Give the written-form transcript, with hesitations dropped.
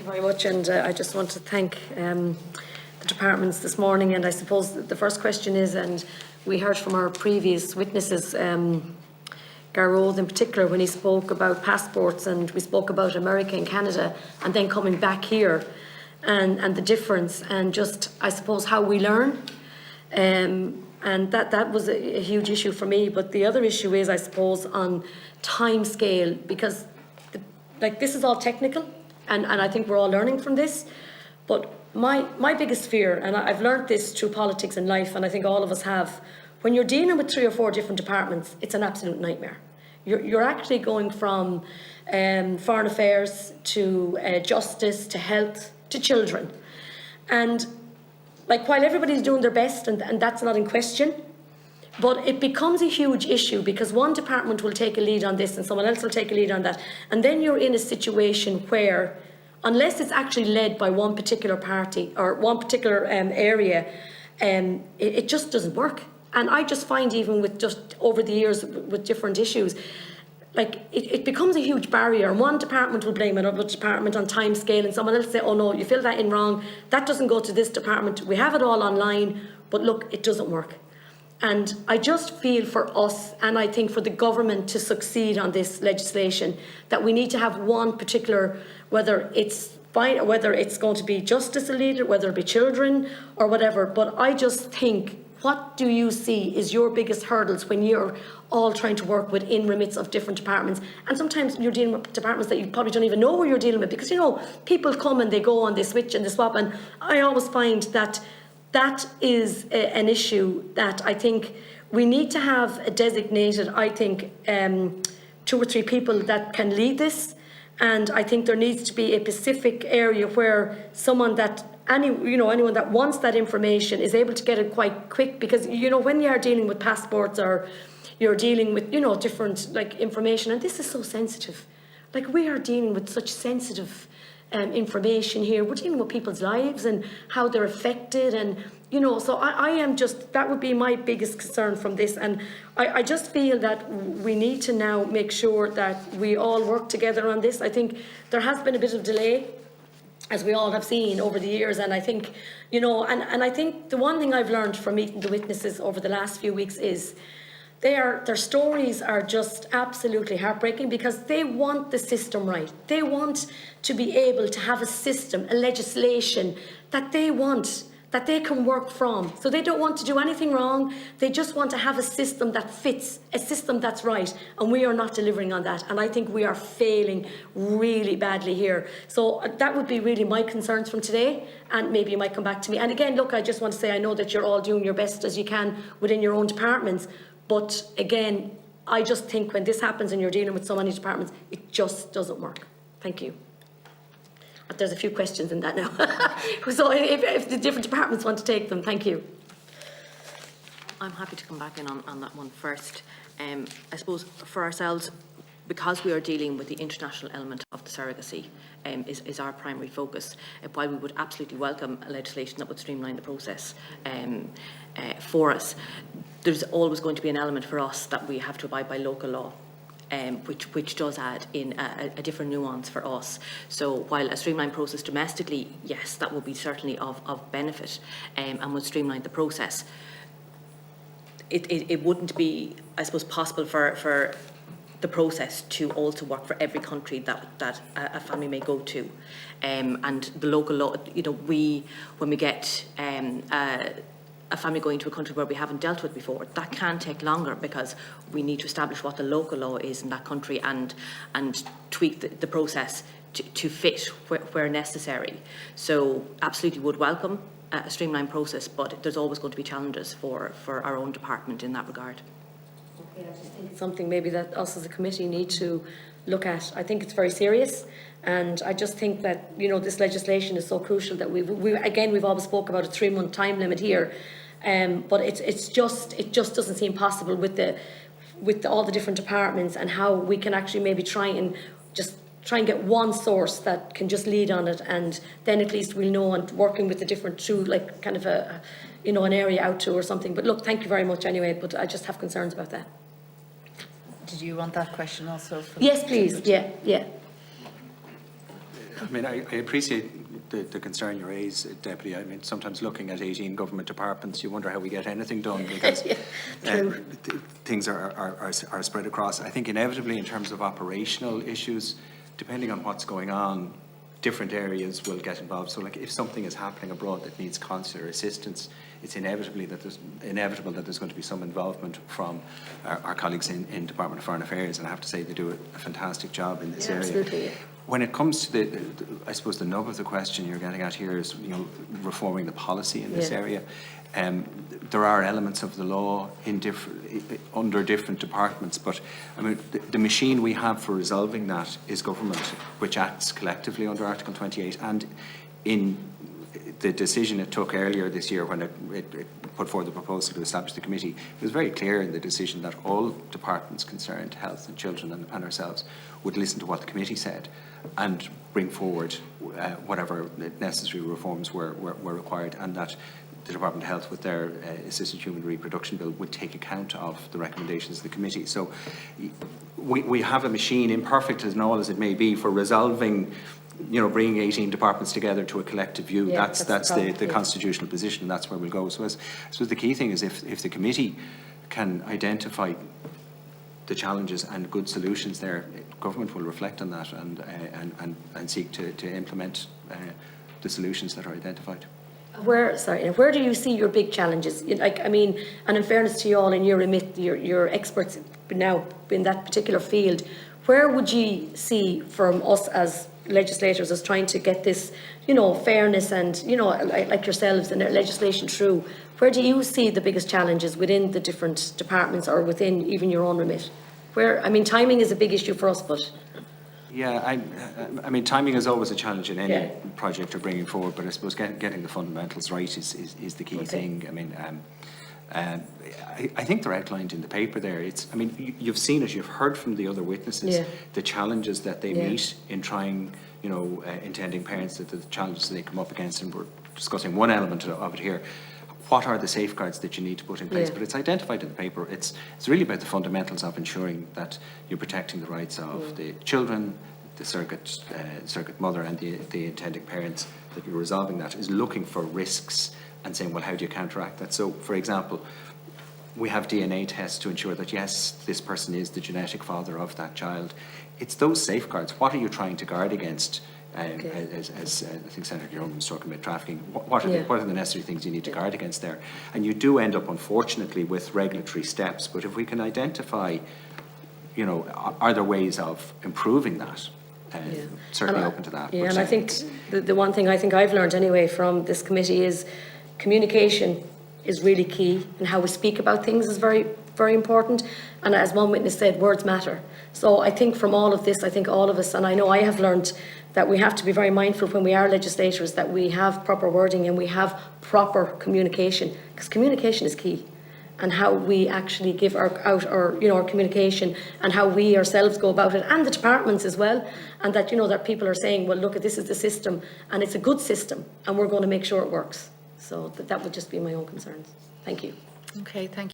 you very much, and I just want to thank the departments this morning. And I suppose the first question is, and we heard from our previous witnesses, Garrod in particular, when he spoke about passports, and we spoke about America and Canada, and then coming back here, and the difference, and just, I suppose, how we learn. And that was a huge issue for me. But the other issue is, I suppose, on time scale, because this is all technical, and I think we're all learning from this. But my biggest fear, and I've learned this through politics and life, and I think all of us have, when you're dealing with 3 or 4 different departments, it's an absolute nightmare. You're actually going from foreign affairs to justice to health to children. And while everybody's doing their best, and that's not in question, but it becomes a huge issue because one department will take a lead on this and someone else will take a lead on that. And then you're in a situation where, unless it's actually led by one particular party or one particular area, it just doesn't work. And I just find, even with just over the years with different issues, it becomes a huge barrier. And one department will blame another department on time scale, and someone else say, oh no, you filled that in wrong, that doesn't go to this department, we have it all online, but look, it doesn't work. And I just feel for us, and I think for the government to succeed on this legislation, that we need to have one particular, whether it's going to be justice a leader, whether it be children or whatever. But I just think, what do you see is your biggest hurdles when you're all trying to work within remits of different departments? And sometimes you're dealing with departments that you probably don't even know who you're dealing with, because, you know, people come and they go and they switch and they swap. And I always find that that is an issue that I think we need to have a designated, 2 or 3 people that can lead this. And I think there needs to be a specific area where someone that, anyone that wants that information is able to get it quite quick. Because, when you are dealing with passports or you're dealing with, different information, and this is so sensitive. We are dealing with such sensitive information here. We're dealing with people's lives and how they're affected, and so I am just, that would be my biggest concern from this. And I just feel that we need to now make sure that we all work together on this. I think there has been a bit of delay, as we all have seen over the years, and I think, and I think the one thing I've learned from meeting the witnesses over the last few weeks is their stories are just absolutely heartbreaking, because they want the system right. They want to be able to have a system, a legislation that they want, that they can work from. So they don't want to do anything wrong. They just want to have a system that fits, a system that's right. And we are not delivering on that. And I think we are failing really badly here. So that would be really my concerns from today. And maybe you might come back to me. And again, look, I just want to say, I know that you're all doing your best as you can within your own departments. But again, I just think when this happens and you're dealing with so many departments, it just doesn't work. Thank you. There's a few questions in that now. So if the different departments want to take them, thank you. I'm happy to come back in on that one first. I suppose for ourselves, because we are dealing with the international element of the surrogacy, is our primary focus. While we would absolutely welcome a legislation that would streamline the process for us, there's always going to be an element for us that we have to abide by local law. Which does add in a different nuance for us. So while a streamlined process domestically, yes, that will be certainly of benefit and would streamline the process, it wouldn't be, I suppose, possible for the process to also work for every country that a family may go to. And the local law, when we get a family going to a country where we haven't dealt with before, that can take longer, because we need to establish what the local law is in that country and tweak the process to fit where necessary. So absolutely would welcome a streamlined process, but there's always going to be challenges for our own department in that regard. Okay, I just think it's something maybe that us as a committee need to look at. I think it's very serious, and I just think that this legislation is so crucial that we've always spoke about a 3-month time limit here. But it just doesn't seem possible with all the different departments, and how we can actually maybe try and get one source that can just lead on it, and then at least we'll know, and working with the different through kind of an area out to or something. But look, thank you very much anyway, but I just have concerns about that. Did you want that question also? Yes, please. Yeah. I mean, I appreciate the concern you raise, Deputy. I mean, sometimes looking at 18 government departments, you wonder how we get anything done, because things are spread across. I think inevitably, in terms of operational issues, depending on what's going on, different areas will get involved. So, like, if something is happening abroad that needs consular assistance, it's inevitable that there's going to be some involvement from our colleagues in Department of Foreign Affairs, and I have to say they do a fantastic job in this area. Absolutely. When it comes to I suppose the nub of the question you're getting at here is, reforming the policy in this area. There are elements of the law in under different departments, but I mean the machine we have for resolving that is government, which acts collectively under Article 28, and in the decision it took earlier this year when it put forward the proposal to establish the committee, it was very clear in the decision that all departments concerned, health and children and ourselves, would listen to what the committee said and bring forward whatever necessary reforms were required, and that the Department of Health, with their Assisted Human Reproduction Bill, would take account of the recommendations of the committee. So we have a machine, imperfect and all as it may be, for resolving, bringing 18 departments together to a collective view. That's the constitutional position, and that's where we'll go. So the key thing is if the committee can identify the challenges and good solutions there, government will reflect on that and seek to implement the solutions that are identified. Where do you see your big challenges? And in fairness to you all, in your remit, your experts now in that particular field, where would you see from us as legislators as trying to get this, fairness and, like yourselves and legislation through, where do you see the biggest challenges within the different departments or within even your own remit? Timing is a big issue for us, but... Yeah, I mean, timing is always a challenge in any project you're bringing forward, but I suppose getting the fundamentals right is the key thing. I mean, I think they're outlined in the paper there. You've seen it, you've heard from the other witnesses, the challenges that they meet in trying, intending parents, the challenges they come up against, and we're discussing one element of it here. What are the safeguards that you need to put in place? But it's identified in the paper. It's really about the fundamentals of ensuring that you're protecting the rights of the children, the surrogate mother, and the intending parents, that you're resolving that, is looking for risks and saying, well, how do you counteract that? So, for example, we have DNA tests to ensure that, yes, this person is the genetic father of that child. It's those safeguards. What are you trying to guard against? As I think Senator Young was talking about trafficking, what are the necessary things you need to guard against there? And you do end up, unfortunately, with regulatory steps. But if we can identify, are there ways of improving that? Certainly open to that. Yeah, and I think the one thing I think I've learned anyway from this committee is communication is really key, and how we speak about things is very, very important. And as one witness said, words matter. So I think from all of this, I think all of us, and I know I have learned that we have to be very mindful when we are legislators that we have proper wording and we have proper communication, because communication is key. And how we actually give our communication, and how we ourselves go about it, and the departments as well, and that that people are saying, well, look, this is the system, and it's a good system, and we're going to make sure it works. So that would just be my own concerns. Thank you. Okay, thank you.